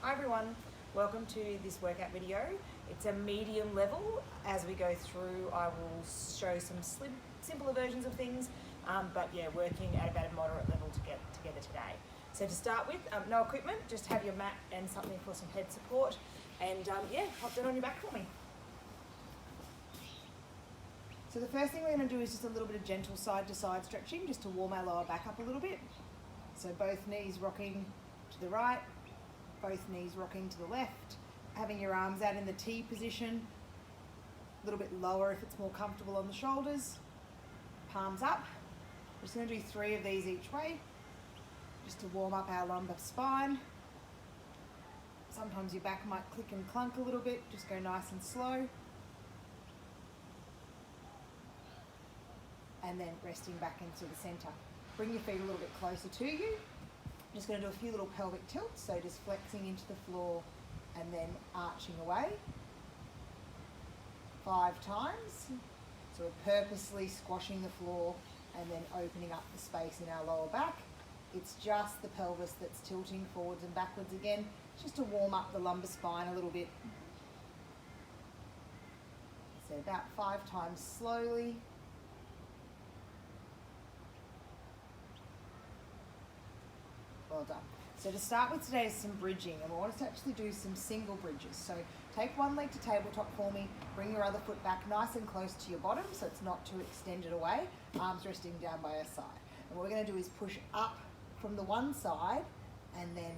Hi everyone, welcome to this workout video. It's a medium level. As we go through, I will show some simpler versions of things, but yeah, working at about a moderate level to get together today. So to start with, no equipment, just have your mat and something for some head support, and yeah, hop down on your back for me. So the first thing we're going to do is just a little bit of gentle side to side stretching, just to warm our lower back up a little bit. So both knees rocking to the right, both knees rocking to the left, having your arms out in the T position, a little bit lower if it's more comfortable on the shoulders, palms up. We're just going to do 3 of these each way, just to warm up our lumbar spine. Sometimes your back might click and clunk a little bit, just go nice and slow. And then resting back into the center. Bring your feet a little bit closer to you. I'm just going to do a few little pelvic tilts, so just flexing into the floor and then arching away 5 times. So we're purposely squashing the floor and then opening up the space in our lower back. It's just the pelvis that's tilting forwards and backwards again, just to warm up the lumbar spine a little bit. So about 5 times slowly. Well done. So to start with today is some bridging, and we want us to actually do some single bridges. So take one leg to tabletop for me, bring your other foot back nice and close to your bottom so it's not too extended away, arms resting down by our side. And what we're going to do is push up from the one side and then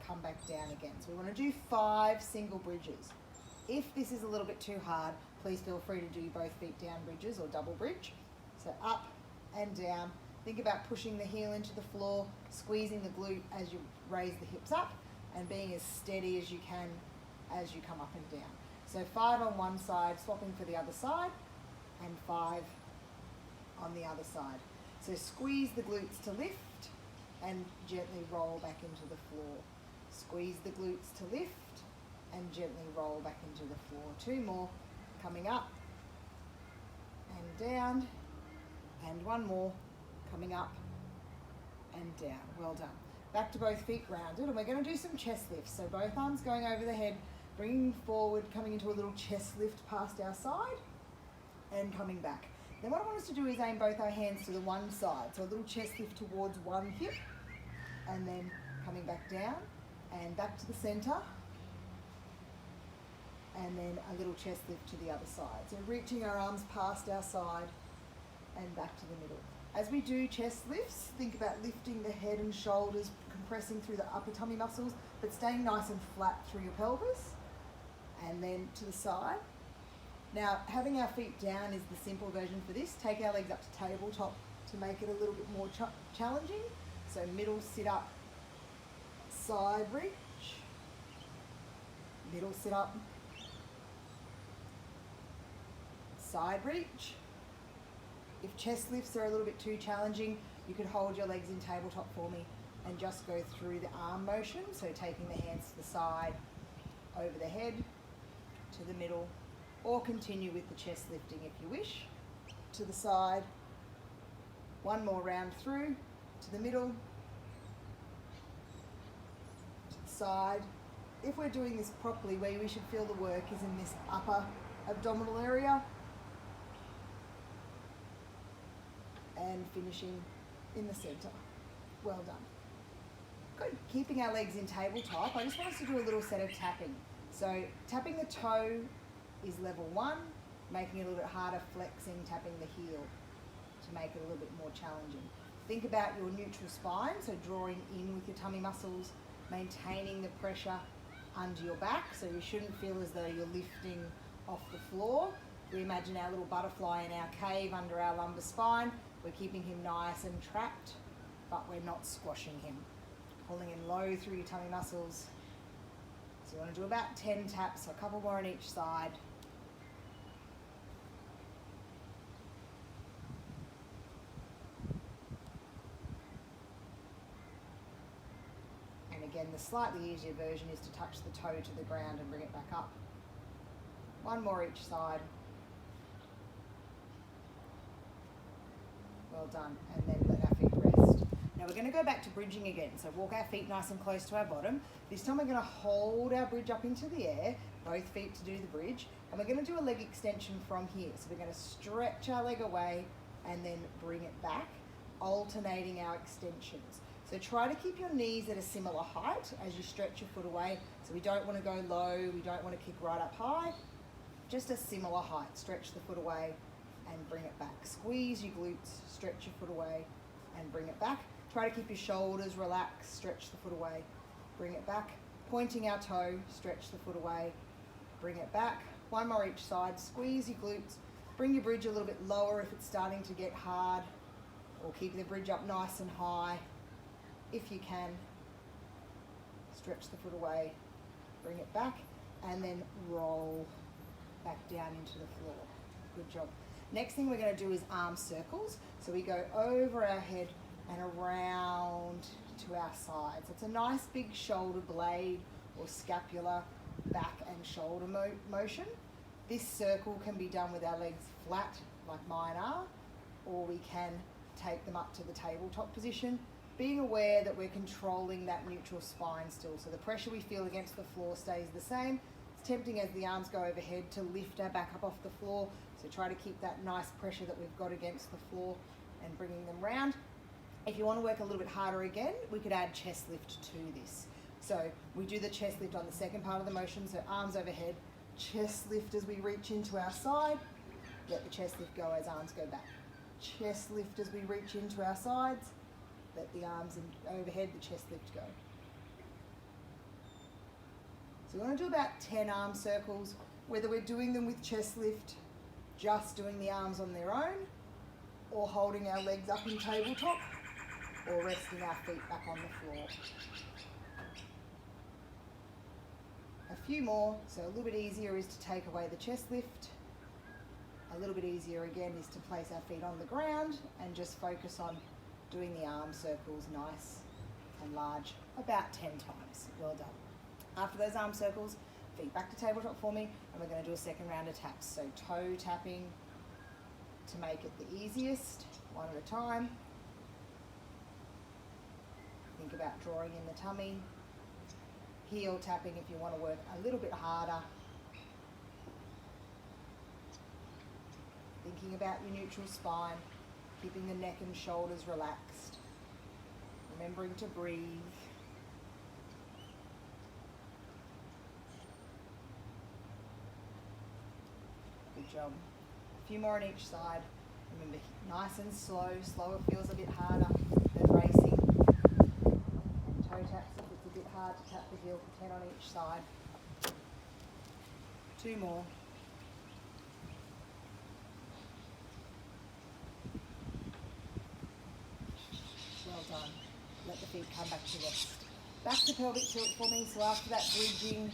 come back down again. So we want to do 5 single bridges. If this is a little bit too hard, please feel free to do both feet down bridges or double bridge. So up and down. Think about pushing the heel into the floor, squeezing the glute as you raise the hips up, and being as steady as you can as you come up and down. So 5 on one side, swapping for the other side, and 5 on the other side. So squeeze the glutes to lift and gently roll back into the floor. Squeeze the glutes to lift and gently roll back into the floor. 2 more, coming up and down, and 1 more, coming up and down. Well done. Back to both feet rounded, and we're going to do some chest lifts. So both arms going over the head, bringing forward, coming into a little chest lift past our side, and coming back. Then what I want us to do is aim both our hands to the one side. So a little chest lift towards one hip, and then coming back down, and back to the center, and then a little chest lift to the other side. So reaching our arms past our side, and back to the middle. As we do chest lifts, think about lifting the head and shoulders, compressing through the upper tummy muscles, but staying nice and flat through your pelvis, and then to the side. Now, having our feet down is the simple version for this. Take our legs up to tabletop to make it a little bit more challenging. So middle sit up, side reach, middle sit up, side reach. If chest lifts are a little bit too challenging, you could hold your legs in tabletop for me and just go through the arm motion. So taking the hands to the side, over the head, to the middle, or continue with the chest lifting if you wish. To the side, 1 more round through, to the middle, to the side. If we're doing this properly, where we should feel the work is in this upper abdominal area, and finishing in the center. Well done. Good. Keeping our legs in tabletop, I just want us to do a little set of tapping. So tapping the toe is level 1, making it a little bit harder, flexing, tapping the heel to make it a little bit more challenging. Think about your neutral spine, so drawing in with your tummy muscles, maintaining the pressure under your back, so you shouldn't feel as though you're lifting off the floor. We imagine our little butterfly in our cave under our lumbar spine. We're keeping him nice and trapped, but we're not squashing him. Pulling in low through your tummy muscles. So you want to do about 10 taps, so a couple more on each side. And again, the slightly easier version is to touch the toe to the ground and bring it back up. 1 more each side. Well done, and then let our feet rest. Now we're going to go back to bridging again. So walk our feet nice and close to our bottom. This time we're going to hold our bridge up into the air, both feet to do the bridge, and we're going to do a leg extension from here. So we're going to stretch our leg away and then bring it back, alternating our extensions. So try to keep your knees at a similar height as you stretch your foot away. So we don't want to go low, we don't want to kick right up high, just a similar height. Stretch the foot away and bring it back. Squeeze your glutes, stretch your foot away and bring it back. Try to keep your shoulders relaxed, stretch the foot away, bring it back. Pointing our toe, stretch the foot away, bring it back. One more each side, squeeze your glutes, bring your bridge a little bit lower if it's starting to get hard, or keep the bridge up nice and high if you can. Stretch the foot away, bring it back, and then roll back down into the floor. Good job. Next thing we're going to do is arm circles. So we go over our head and around to our sides. It's a nice big shoulder blade or scapular back and shoulder motion. This circle can be done with our legs flat like mine are, or we can take them up to the tabletop position, being aware that we're controlling that neutral spine still. So the pressure we feel against the floor stays the same. It's tempting as the arms go overhead to lift our back up off the floor. So try to keep that nice pressure that we've got against the floor and bringing them round. If you want to work a little bit harder again, we could add chest lift to this. So we do the chest lift on the second part of the motion. So arms overhead, chest lift as we reach into our side. Let the chest lift go as arms go back. Chest lift as we reach into our sides. Let the arms overhead, the chest lift go. So we want to do about 10 arm circles, whether we're doing them with chest lift, just doing the arms on their own, or holding our legs up in tabletop, or resting our feet back on the floor. A few more, so a little bit easier is to take away the chest lift. A little bit easier again is to place our feet on the ground and just focus on doing the arm circles nice and large about 10 times. Well done. After those arm circles, feet back to tabletop for me, and we're going to do a second round of taps. So toe tapping to make it the easiest, one at a time. Think about drawing in the tummy. Heel tapping if you want to work a little bit harder. Thinking about your neutral spine, keeping the neck and shoulders relaxed. Remembering to breathe. Good job. A few more on each side. Remember, nice and slow. Slower feels a bit harder than racing. And toe taps if it's a bit hard to tap the heel for 10 on each side. 2 more. Well done. Let the feet come back to rest. Back to pelvic tilt for me. So after that bridging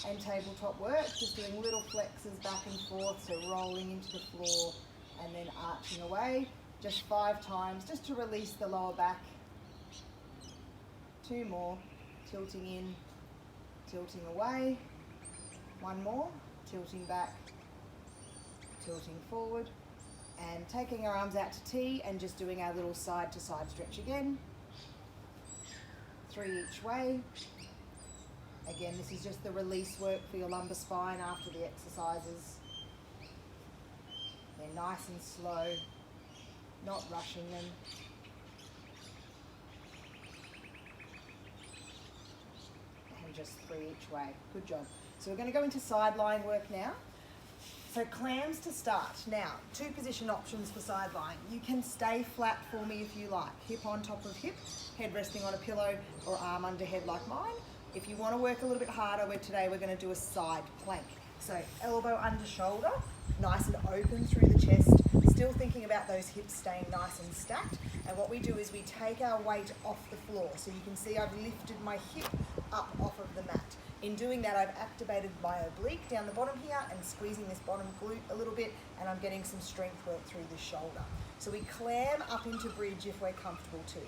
and tabletop work, just doing little flexes back and forth, so rolling into the floor and then arching away. Just 5 times, just to release the lower back. 2 more. Tilting in, tilting away. 1 more. Tilting back, tilting forward. And taking our arms out to T and just doing our little side to side stretch again. 3 each way. Again, this is just the release work for your lumbar spine after the exercises. They're nice and slow, not rushing them. And just 3 each way. Good job. So we're going to go into sideline work now. So clams to start. Now, 2 position options for sideline. You can stay flat for me if you like. Hip on top of hip, head resting on a pillow, or arm under head like mine. If you want to work a little bit harder, today we're going to do a side plank. So elbow under shoulder, nice and open through the chest, still thinking about those hips staying nice and stacked. And what we do is we take our weight off the floor. So you can see I've lifted my hip up off of the mat. In doing that, I've activated my oblique down the bottom here and squeezing this bottom glute a little bit, and I'm getting some strength work through the shoulder. So we clam up into bridge if we're comfortable to.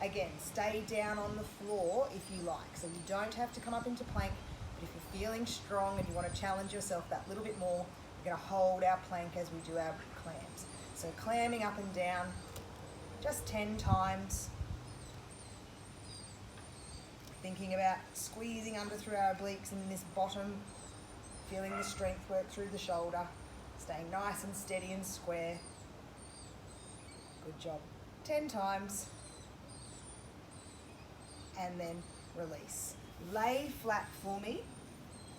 Again, stay down on the floor if you like. So you don't have to come up into plank, but if you're feeling strong and you want to challenge yourself that little bit more, we're going to hold our plank as we do our clams. So clamming up and down, just 10 times. Thinking about squeezing under through our obliques and this bottom, feeling the strength work through the shoulder, staying nice and steady and square. Good job. 10 times. And then release. Lay flat for me.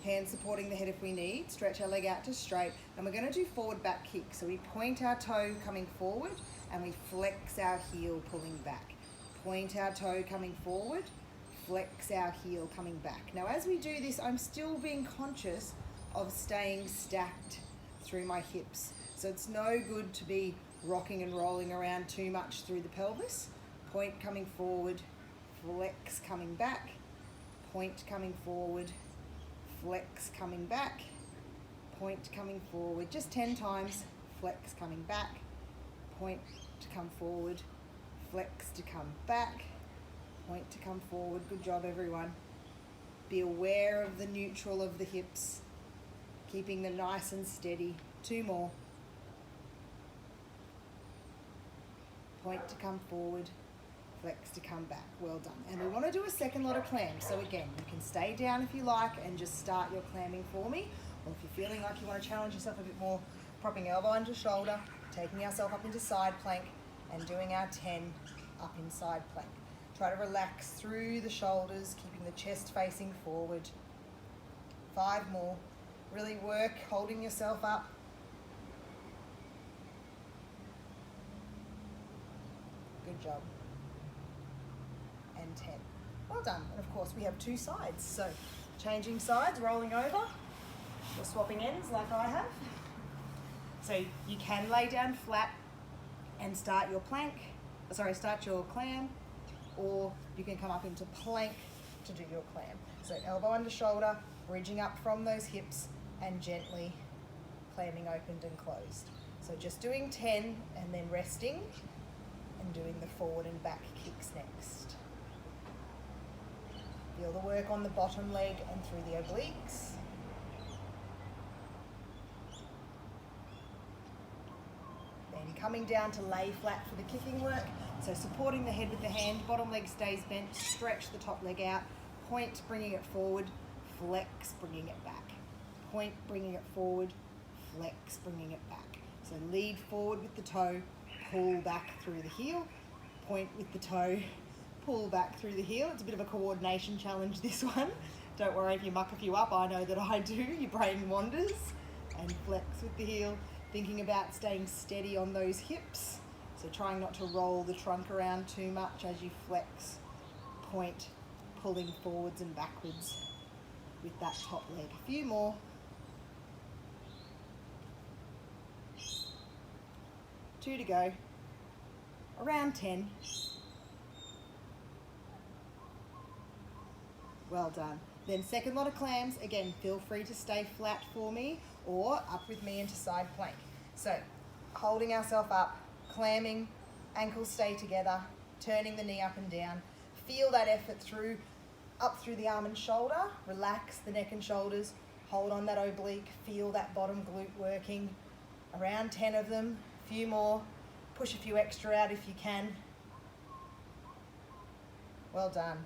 Hands supporting the head if we need. Stretch our leg out to straight. And we're going to do forward back kick. So we point our toe coming forward and we flex our heel pulling back. Point our toe coming forward, flex our heel coming back. Now as we do this, I'm still being conscious of staying stacked through my hips. So it's no good to be rocking and rolling around too much through the pelvis. Point coming forward, flex coming back, point coming forward, flex coming back, point coming forward. Just 10 times, flex coming back, point to come forward, flex to come back, point to come forward. Good job, everyone. Be aware of the neutral of the hips, keeping them nice and steady. 2 more. Point to come forward, flex to come back. Well done. And we want to do a second lot of clams. So again, you can stay down if you like and just start your clamming for me. Or if you're feeling like you want to challenge yourself a bit more, propping elbow under shoulder, taking ourselves up into side plank and doing our 10 up in side plank. Try to relax through the shoulders, keeping the chest facing forward. 5 more. Really work holding yourself up. Good job. And 10. Well done. And of course we have 2 sides. So changing sides, rolling over, or swapping ends like I have. So you can lay down flat and start your plank, start your clam, or you can come up into plank to do your clam. So elbow under shoulder, bridging up from those hips and gently clamming opened and closed. So just doing 10 and then resting and doing the forward and back kicks next. Feel the work on the bottom leg and through the obliques. Then coming down to lay flat for the kicking work. So supporting the head with the hand, bottom leg stays bent, stretch the top leg out, point, bringing it forward, flex, bringing it back. Point, bringing it forward, flex, bringing it back. So lead forward with the toe, pull back through the heel, point with the toe, pull back through the heel. It's a bit of a coordination challenge, this one. Don't worry if you muck a few up, I know that I do. Your brain wanders. And flex with the heel, thinking about staying steady on those hips. So trying not to roll the trunk around too much as you flex, point, pulling forwards and backwards with that top leg. A few more. Two to go. Around 10. Well done. Then second lot of clams. Again, feel free to stay flat for me or up with me into side plank. So holding ourselves up, clamming, ankles stay together, turning the knee up and down. Feel that effort up through the arm and shoulder. Relax the neck and shoulders. Hold on that oblique. Feel that bottom glute working. Around 10 of them. A few more. Push a few extra out if you can. Well done.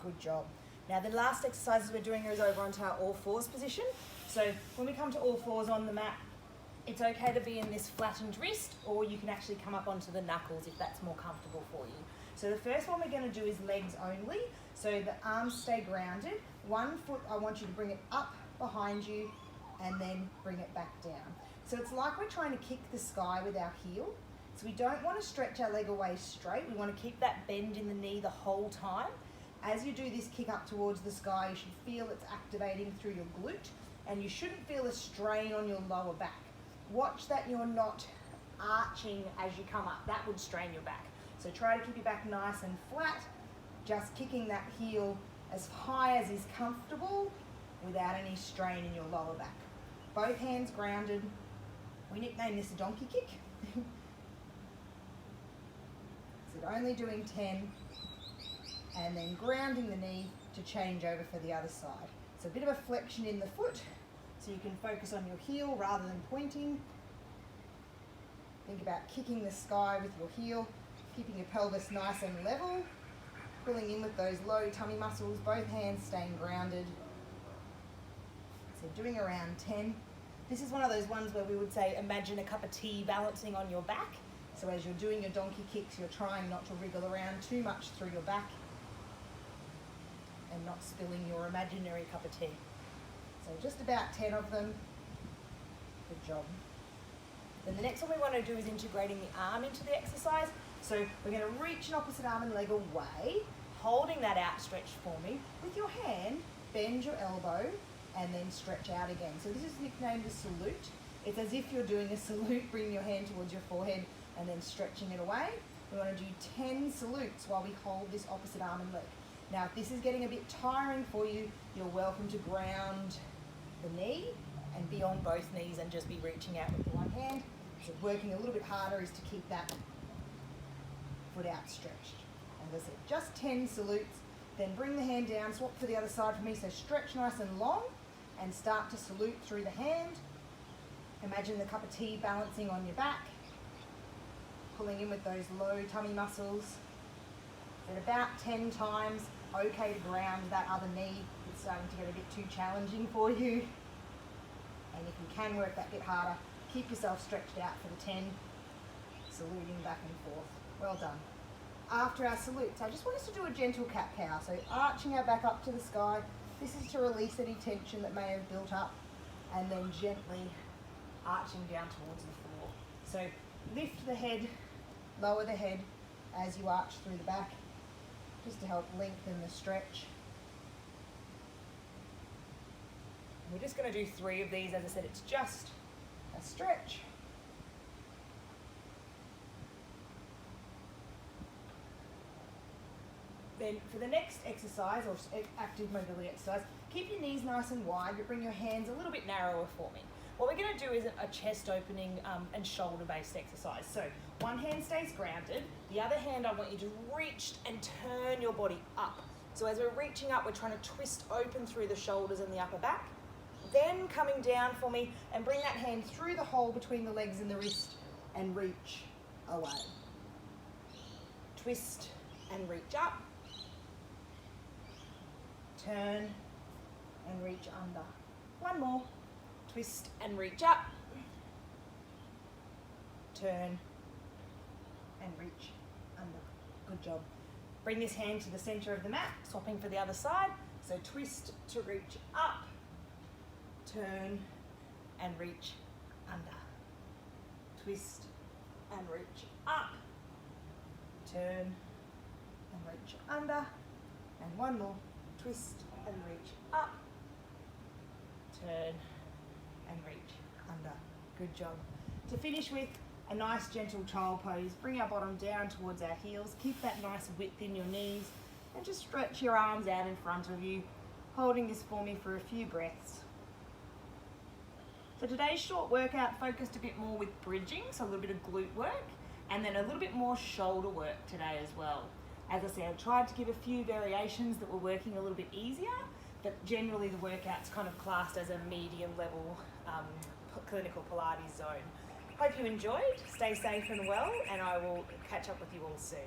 Good job. Now the last exercises we're doing is over onto our all fours position. So when we come to all fours on the mat, it's okay to be in this flattened wrist, or you can actually come up onto the knuckles if that's more comfortable for you. So the first one we're going to do is legs only. So the arms stay grounded. One foot, I want you to bring it up behind you and then bring it back down. So it's like we're trying to kick the sky with our heel. So we don't want to stretch our leg away straight. We want to keep that bend in the knee the whole time. As you do this kick up towards the sky, you should feel it's activating through your glute, and you shouldn't feel a strain on your lower back. Watch that you're not arching as you come up. That would strain your back. So try to keep your back nice and flat, just kicking that heel as high as is comfortable without any strain in your lower back. Both hands grounded. We nickname this a donkey kick. So only doing 10 and then grounding the knee to change over for the other side. So a bit of a flexion in the foot so you can focus on your heel rather than pointing. Think about kicking the sky with your heel. Keeping your pelvis nice and level. Pulling in with those low tummy muscles, both hands staying grounded. So doing around 10. This is one of those ones where we would say, imagine a cup of tea balancing on your back. So as you're doing your donkey kicks, you're trying not to wriggle around too much through your back and not spilling your imaginary cup of tea. So just about 10 of them. Good job. Then the next one we want to do is integrating the arm into the exercise. So we're going to reach an opposite arm and leg away, holding that outstretched for me. With your hand, bend your elbow and then stretch out again. So this is nicknamed a salute. It's as if you're doing a salute, bring your hand towards your forehead and then stretching it away. We want to do 10 salutes while we hold this opposite arm and leg. Now, if this is getting a bit tiring for you, you're welcome to ground the knee and be on both knees and just be reaching out with one hand. So working a little bit harder is to keep that foot outstretched. As I said, just 10 salutes. Then bring the hand down, swap to the other side for me. So stretch nice and long and start to salute through the hand. Imagine the cup of tea balancing on your back. Pulling in with those low tummy muscles. At about 10 times, okay to ground that other knee. It's starting to get a bit too challenging for you. And if you can work that bit harder, keep yourself stretched out for the 10, saluting back and forth. Well done. After our salutes, I just want us to do a gentle cat-cow. So arching our back up to the sky. This is to release any tension that may have built up, and then gently arching down towards the floor. So lift the head, lower the head as you arch through the back, just to help lengthen the stretch. We're just going to do 3 of these. As I said, it's just a stretch. Then for the next exercise, or active mobility exercise, keep your knees nice and wide, but bring your hands a little bit narrower for me. What we're going to do is a chest opening and shoulder based exercise. So one hand stays grounded, the other hand I want you to reach and turn your body up. So as we're reaching up, we're trying to twist open through the shoulders and the upper back. Then coming down for me and bring that hand through the hole between the legs and the wrist and reach away. Twist and reach up. Turn and reach under. One more. Twist and reach up. Turn and reach under. Good job. Bring this hand to the center of the mat, swapping for the other side. So twist to reach up. Turn and reach under. Twist and reach up. Turn and reach under. And one more. Twist and reach up. Turn and reach under. Good job. To finish with a nice gentle child pose, bring our bottom down towards our heels. Keep that nice width in your knees and just stretch your arms out in front of you, holding this for me for a few breaths. So today's short workout focused a bit more with bridging, so a little bit of glute work, and then a little bit more shoulder work today as well. As I said, I tried to give a few variations that were working a little bit easier, but generally the workout's kind of classed as a medium level clinical Pilates zone. Hope you enjoyed, stay safe and well, and I will catch up with you all soon.